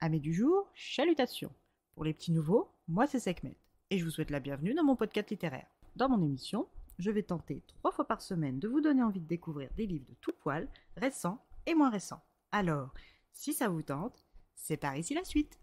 Amis du jour, chalutations. Pour les petits nouveaux, moi c'est Sekhmet et je vous souhaite la bienvenue dans mon podcast littéraire. Dans mon émission, je vais tenter 3 fois par semaine de vous donner envie de découvrir des livres de tout poil, récents et moins récents. Alors, si ça vous tente, c'est par ici la suite.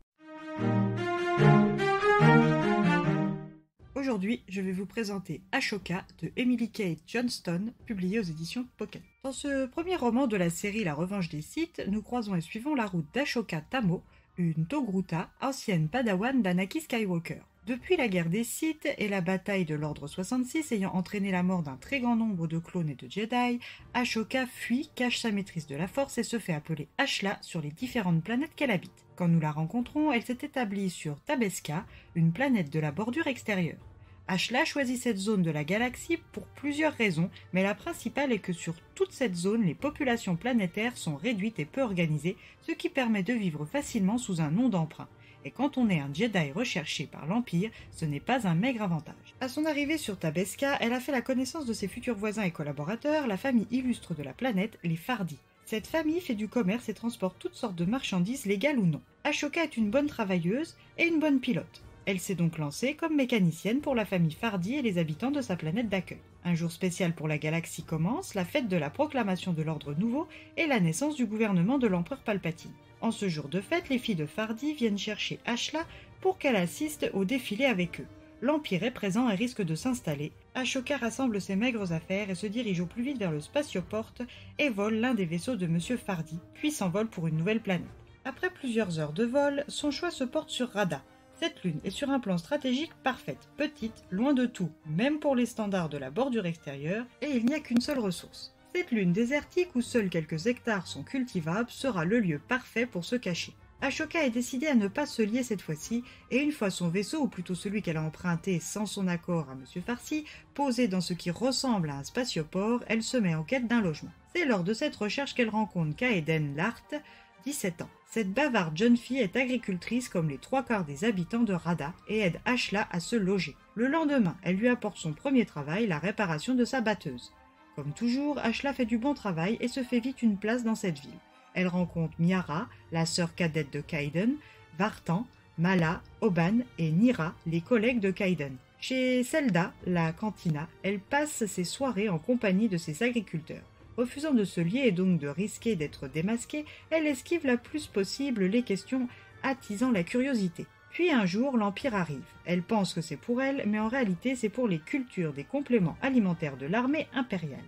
Aujourd'hui, je vais vous présenter Ashoka de Emily Kate Johnston, publié aux éditions Pocket. Dans ce premier roman de la série La Revanche des Sith, nous croisons et suivons la route d'Ashoka Tamo, une Togruta, ancienne padawan d'Anakin Skywalker. Depuis la guerre des Sith et la bataille de l'Ordre 66 ayant entraîné la mort d'un très grand nombre de clones et de Jedi, Ashoka fuit, cache sa maîtrise de la Force et se fait appeler Ashla sur les différentes planètes qu'elle habite. Quand nous la rencontrons, elle s'est établie sur Tabeska, une planète de la bordure extérieure. Ashla choisit cette zone de la galaxie pour plusieurs raisons, mais la principale est que sur toute cette zone, les populations planétaires sont réduites et peu organisées, ce qui permet de vivre facilement sous un nom d'emprunt. Et quand on est un Jedi recherché par l'Empire, ce n'est pas un maigre avantage. À son arrivée sur Tabeska, elle a fait la connaissance de ses futurs voisins et collaborateurs, la famille illustre de la planète, les Fardi. Cette famille fait du commerce et transporte toutes sortes de marchandises légales ou non. Ashoka est une bonne travailleuse et une bonne pilote. Elle s'est donc lancée comme mécanicienne pour la famille Fardi et les habitants de sa planète d'accueil. Un jour spécial pour la galaxie commence, la fête de la proclamation de l'ordre nouveau et la naissance du gouvernement de l'empereur Palpatine. En ce jour de fête, les filles de Fardi viennent chercher Ashla pour qu'elle assiste au défilé avec eux. L'Empire est présent et risque de s'installer. Ashoka rassemble ses maigres affaires et se dirige au plus vite vers le spatioport et vole l'un des vaisseaux de Monsieur Fardi, puis s'envole pour une nouvelle planète. Après plusieurs heures de vol, son choix se porte sur Rada. Cette lune est sur un plan stratégique parfaite, petite, loin de tout, même pour les standards de la bordure extérieure, et il n'y a qu'une seule ressource. Cette lune désertique où seuls quelques hectares sont cultivables sera le lieu parfait pour se cacher. Ashoka est décidée à ne pas se lier cette fois-ci, et une fois son vaisseau, ou plutôt celui qu'elle a emprunté sans son accord à Monsieur Farsi, posé dans ce qui ressemble à un spatioport, elle se met en quête d'un logement. C'est lors de cette recherche qu'elle rencontre Kaeden Lart, 17 ans. Cette bavarde jeune fille est agricultrice comme les 3/4 des habitants de Rada et aide Ashla à se loger. Le lendemain, elle lui apporte son premier travail, la réparation de sa batteuse. Comme toujours, Ashla fait du bon travail et se fait vite une place dans cette ville. Elle rencontre Miara, la sœur cadette de Kaiden, Vartan, Mala, Oban et Nira, les collègues de Kaiden. Chez Zelda, la cantina, elle passe ses soirées en compagnie de ses agriculteurs. Refusant de se lier et donc de risquer d'être démasquée, elle esquive la plus possible les questions attisant la curiosité. Puis un jour, l'Empire arrive. Elle pense que c'est pour elle, mais en réalité c'est pour les cultures des compléments alimentaires de l'armée impériale.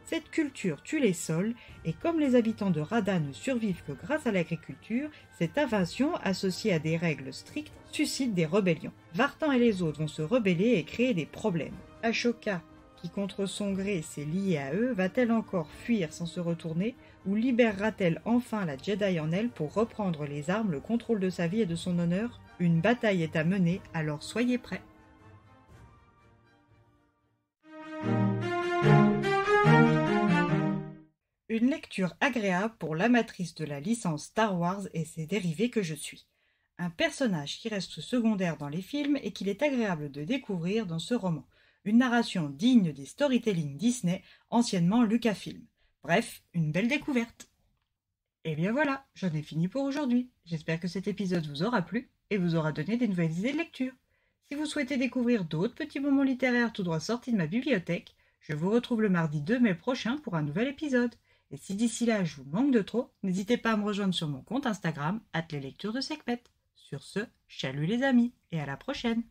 Cette culture tue les sols, et comme les habitants de Rada ne survivent que grâce à l'agriculture, cette invasion, associée à des règles strictes, suscite des rébellions. Vartan et les autres vont se rebeller et créer des problèmes. Ashoka, qui contre son gré s'est liée à eux, va-t-elle encore fuir sans se retourner, ou libérera-t-elle enfin la Jedi en elle pour reprendre les armes, le contrôle de sa vie et de son honneur? Une bataille est à mener, alors soyez prêts. Une lecture agréable pour l'amatrice de la licence Star Wars et ses dérivés que je suis. Un personnage qui reste secondaire dans les films et qu'il est agréable de découvrir dans ce roman. Une narration digne des storytelling Disney, anciennement Lucasfilm. Bref, une belle découverte. Et bien voilà, j'en ai fini pour aujourd'hui. J'espère que cet épisode vous aura plu et vous aura donné des nouvelles idées de lecture. Si vous souhaitez découvrir d'autres petits moments littéraires tout droit sortis de ma bibliothèque, je vous retrouve le mardi 2 mai prochain pour un nouvel épisode. Et si d'ici là je vous manque de trop, n'hésitez pas à me rejoindre sur mon compte Instagram, @leslecturesdesekhmet. Sur ce, chalut les amis, et à la prochaine.